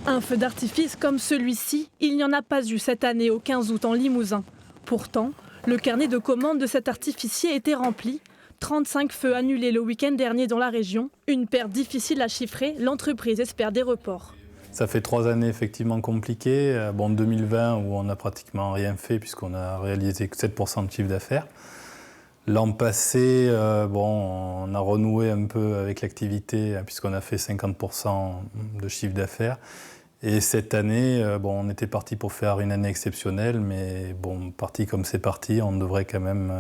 Un feu d'artifice comme celui-ci, il n'y en a pas eu cette année au 15 août en Limousin. Pourtant, le carnet de commandes de cet artificier était rempli. 35 feux annulés le week-end dernier dans la région. Une perte difficile à chiffrer, l'entreprise espère des reports. Ça fait 3 années effectivement compliquées. 2020 où on n'a pratiquement rien fait puisqu'on a réalisé que 7% de chiffre d'affaires. L'an passé, on a renoué un peu avec l'activité puisqu'on a fait 50% de chiffre d'affaires. Et cette année, on était parti pour faire une année exceptionnelle, mais parti comme c'est parti, on devrait quand même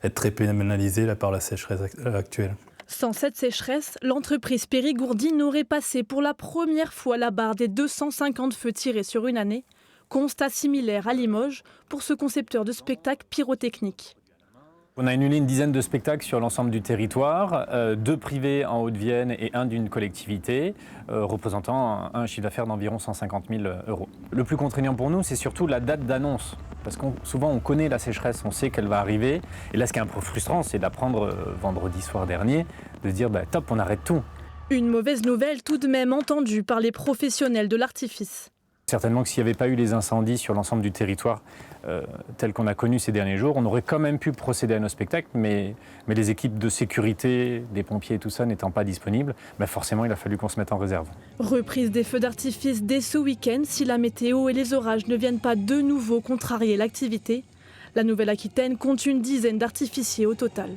être très pénalisé là, par la sécheresse actuelle. Sans cette sécheresse, l'entreprise périgourdine aurait passé pour la première fois la barre des 250 feux tirés sur une année. Constat similaire à Limoges pour ce concepteur de spectacles pyrotechniques. On a annulé une dizaine de spectacles sur l'ensemble du territoire, 2 privés en Haute-Vienne et 1 d'une collectivité, représentant un chiffre d'affaires d'environ 150 000 €. Le plus contraignant pour nous, c'est surtout la date d'annonce. Parce que souvent, on connaît la sécheresse, on sait qu'elle va arriver. Et là, ce qui est un peu frustrant, c'est d'apprendre vendredi soir dernier, de se dire top, on arrête tout. Une mauvaise nouvelle tout de même entendue par les professionnels de l'artifice. Certainement que s'il n'y avait pas eu les incendies sur l'ensemble du territoire tels qu'on a connu ces derniers jours, on aurait quand même pu procéder à nos spectacles, mais les équipes de sécurité, des pompiers et tout ça n'étant pas disponibles, forcément il a fallu qu'on se mette en réserve. Reprise des feux d'artifice dès ce week-end si la météo et les orages ne viennent pas de nouveau contrarier l'activité. La Nouvelle-Aquitaine compte une dizaine d'artificiers au total.